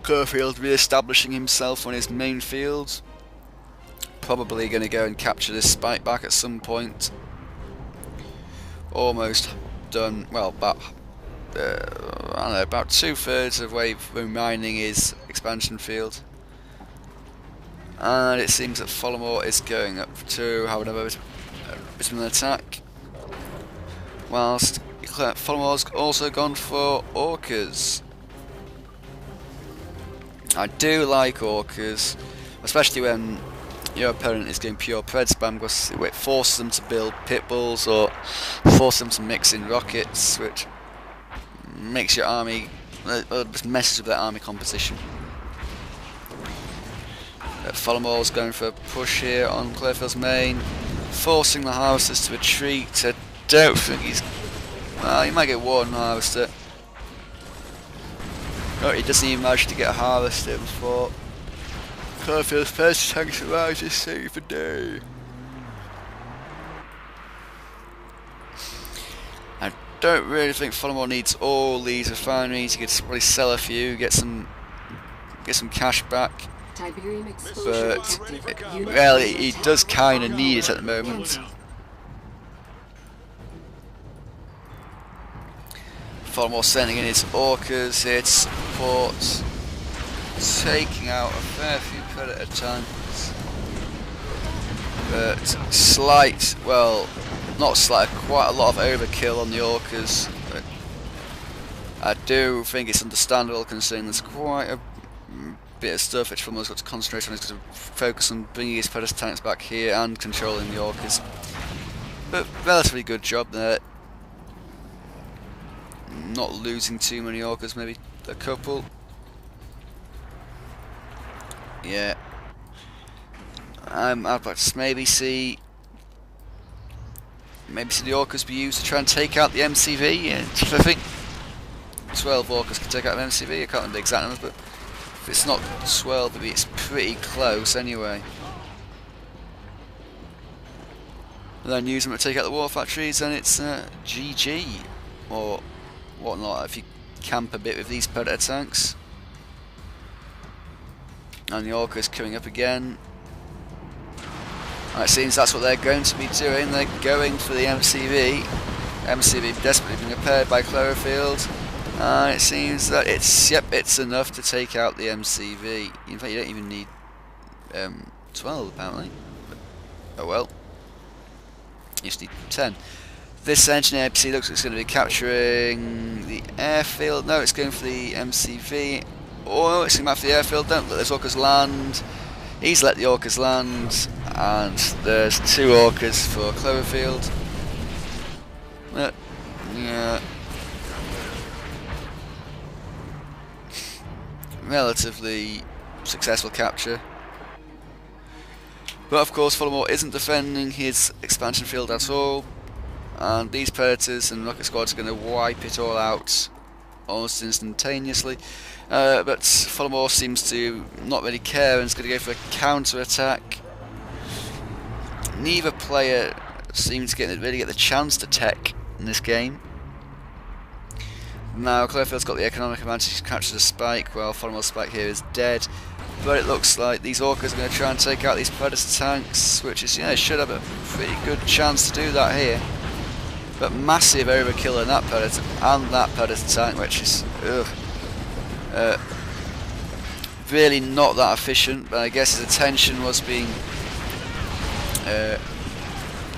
Cloverfield re-establishing himself on his main field. Probably going to go and capture this spike back at some point. Almost done. Well, about I don't know, about 2/3 of wave mining his expansion field. And it seems that Folamour is going up to have another bit of an attack. Whilst Folamour's also gone for Orcas. I do like Orcas, especially when your opponent is going pure pred spam, because it forces them to build pit bulls or forces them to mix in rockets, which makes your army, just messes with their army composition. Folamour's going for a push here on Cloverfield's main, forcing the harvesters to retreat. I don't think he's... well, he might get one harvester. No, he doesn't even manage to get a harvester before Cloverfield's first tanks arrives to save the day. I don't really think Folamour needs all these refineries. He could probably sell a few, get some cash back. But well, he does kind of need it at the moment. Folamour sending in his Orcas here to support, taking out a fair few predator tanks. But slight, well, not slight, quite a lot of overkill on the Orcas. But I do think it's understandable, considering there's quite a bit of stuff which Folamour's got to concentrate on. He's got to focus on bringing his predator tanks back here and controlling the Orcas. But relatively good job there. Not losing too many Orcas, maybe a couple. Yeah. I'd like to maybe see the Orcas be used to try and take out the MCV. I think 12 Orcas can take out the MCV. I can't remember the exact numbers, but if it's not 12, maybe it's pretty close anyway. And then use them to take out the war factories, and it's GG or whatnot if you camp a bit with these predator tanks. And the Orca's coming up again. And it seems that's what they're going to be doing. They're going for the MCV. MCV desperately being repaired by Cloverfield. And it seems that it's enough to take out the MCV. In fact, you don't even need 12 apparently. But, oh well. You just need 10. This engineer PC looks like it's going to be capturing the airfield. No, it's going for the MCV. Oh, it's going back for the airfield. Don't let those Orcas land. He's let the Orcas land. And there's 2 Orcas for Cloverfield. Yeah. Relatively successful capture. But of course, Folamour isn't defending his expansion field at all. And these predators and rocket squads are going to wipe it all out almost instantaneously. But Folamour seems to not really care and is going to go for a counter attack. Neither player seems to really get the chance to tech in this game. Now Cloverfield's got the economic advantage to capture the spike, while Folamour's spike here is dead. But it looks like these Orcas are going to try and take out these predator tanks, which is, should have a pretty good chance to do that here. But massive overkill in that predator and that predator tank, which is really not that efficient. But I guess his attention was being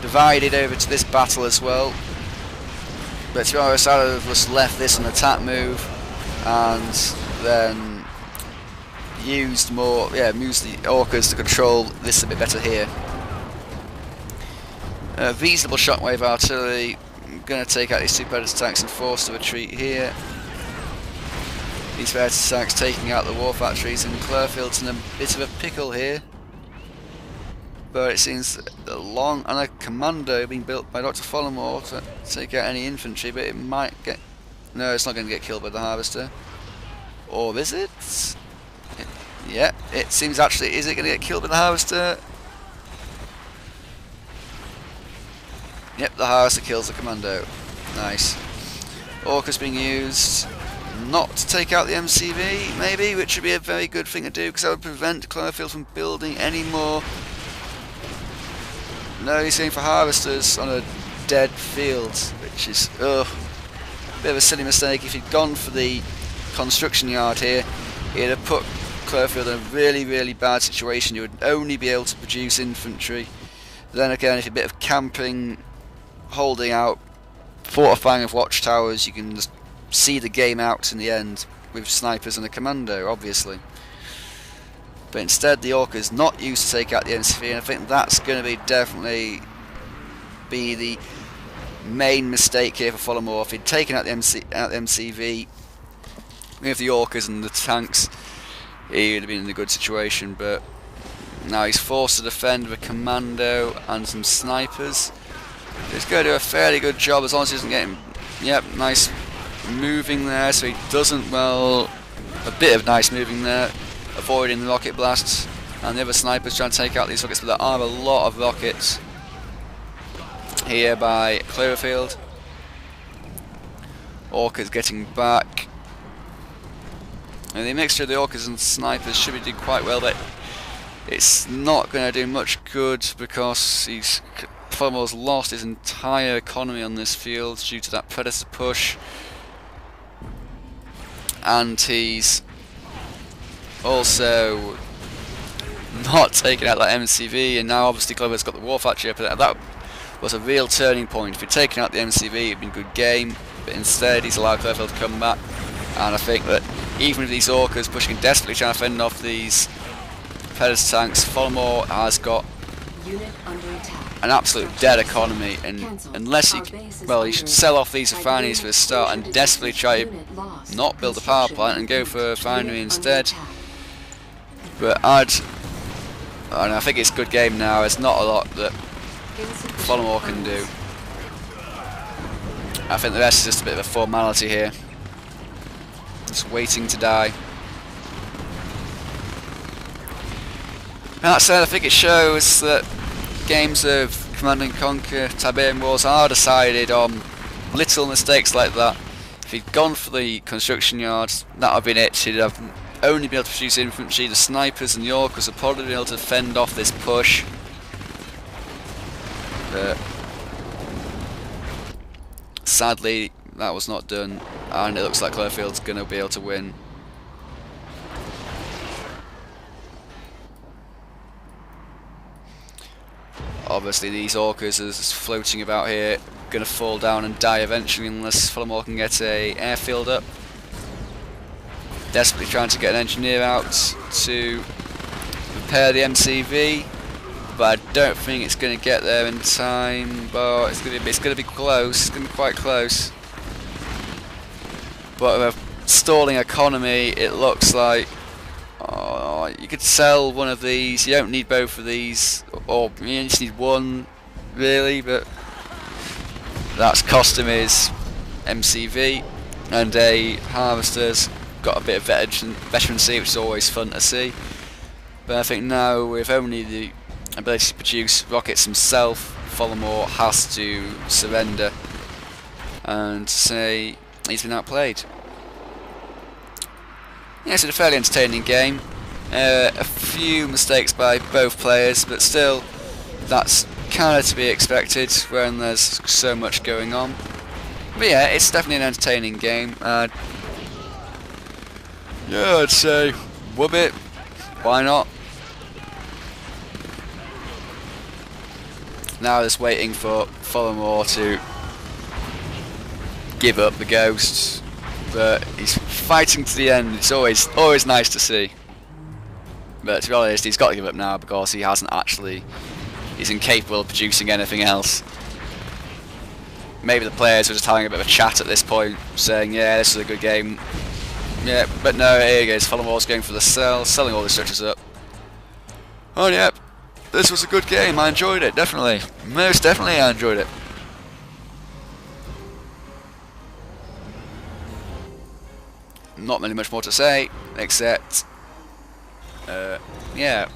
divided over to this battle as well. But to be honest, I'd have just left this an attack move and then used the Orcas to control this a bit better here. Reasonable shockwave artillery. I'm going to take out these 2 predator tanks and force the retreat here. These predator tanks taking out the war factories, and Cloverfield's in a bit of a pickle here. But it seems a long and a commando being built by Dr.Folamour to take out any infantry, but it might get... No, it's not going to get killed by the harvester. Or is it? Yeah, it seems actually... Is it going to get killed by the harvester? Yep, the harvester kills the commando. Nice. Orcas being used. not to take out the MCV, maybe, which would be a very good thing to do, because that would prevent Cloverfield from building any more. No, he's going for harvesters on a dead field, which is, a bit of a silly mistake. If he'd gone for the construction yard here, he'd have put Cloverfield in a really, really bad situation. You would only be able to produce infantry. Then again, if a bit of camping, holding out, fortifying of watchtowers, you can just see the game out in the end with snipers and a commando, obviously. But instead, the Orca's not used to take out the MCV, and I think that's going to be definitely be the main mistake here for Folamour. If he'd taken out the MCV with the Orcas and the tanks, he would have been in a good situation. But now he's forced to defend with a commando and some snipers. He's going to do a fairly good job as long as he doesn't get him. Yep, nice moving there, so he doesn't, well, a bit of nice moving there, avoiding the rocket blasts, and the other snipers trying to take out these rockets, but there are a lot of rockets here by Cloverfield. Orcas getting back, and the mixture of the Orcas and snipers should be doing quite well, but it's not going to do much good because Folamour's lost his entire economy on this field due to that Predator push, and he's also not taking out that MCV, and now obviously Cloverfield's got the war factory up there. That was a real turning point. If he'd taken out the MCV, it'd been a good game, but instead he's allowed Cloverfield to come back, and I think that even with these Orcas pushing desperately trying to fend off these Predator tanks, Folamour has got an absolute dead economy, and unless he, well, he should sell off these refineries for a start and desperately try to not build a power plant and go for a refinery instead. But I think it's a good game now. There's not a lot that Folamour can do. I think the rest is just a bit of a formality here, just waiting to die. And that said, I think it shows that games of Command and Conquer, Tiberian Wars are decided on little mistakes like that. If he'd gone for the construction yards, that would have been it. He'd have only been able to produce infantry. The snipers and the Orcas would probably be able to fend off this push. But sadly, that was not done, and it looks like Cloverfield's going to be able to win. Obviously these Orcas are floating about here, going to fall down and die eventually unless Folamour can get a airfield up. Desperately trying to get an engineer out to repair the MCV, but I don't think it's going to get there in time. But it's going to be close. It's going to be quite close. But with a stalling economy, it looks like you could sell one of these. You don't need both of these, or you just need one, really. But that's cost him his MCV, and a harvester's got a bit of veterancy, which is always fun to see. But I think now, with only the ability to produce rockets himself, Folamour has to surrender and say he's been outplayed. Yeah, it's a fairly entertaining game. A few mistakes by both players, but still, that's kind of to be expected when there's so much going on. But yeah, it's definitely an entertaining game. Yeah, I'd say whoop it. Why not? Now just waiting for Folamour to give up the ghosts, but he's fighting to the end. It's always nice to see. But to be honest, he's got to give up now because he hasn't actually. He's incapable of producing anything else. Maybe the players were just having a bit of a chat at this point, saying, "Yeah, this is a good game." Yeah, but no, here he goes. Folamour's going for the sell, selling all the structures up. Oh yeah, this was a good game. I enjoyed it, definitely. Most definitely, I enjoyed it. Not really much more to say, except, yeah,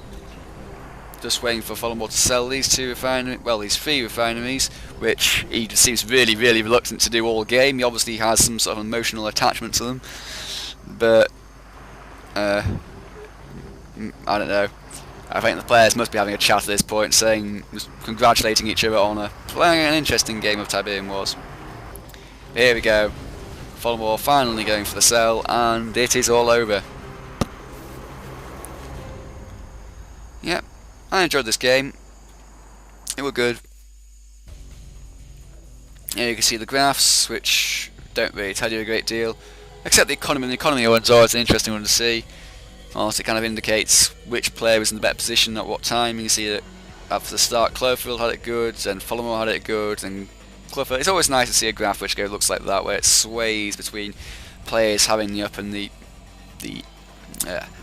just waiting for Folamour to sell these two refineries, well, these 3 refineries, which he seems really, really reluctant to do all game. He obviously has some sort of emotional attachment to them, but I don't know. I think the players must be having a chat at this point, congratulating each other on playing an interesting game of Tiberium Wars. Here we go. Folamour finally going for the cell, and it is all over. Yep, I enjoyed this game. It was good. Here you can see the graphs, which don't really tell you a great deal, except the economy. The economy one's always an interesting one to see. Also, it kind of indicates which player was in the better position at what time. You can see that after the start, Cloverfield had it good, and Folamour had it good, and Cloverfield. It's always nice to see a graph which looks like that, where it sways between players having the up and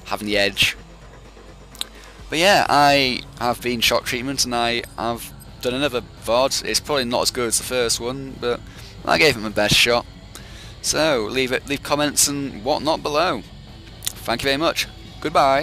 having the edge. But yeah, I have been Shock Treatment, and I have done another VOD. It's probably not as good as the first one, but I gave it my best shot. So leave comments and whatnot below. Thank you very much. Goodbye.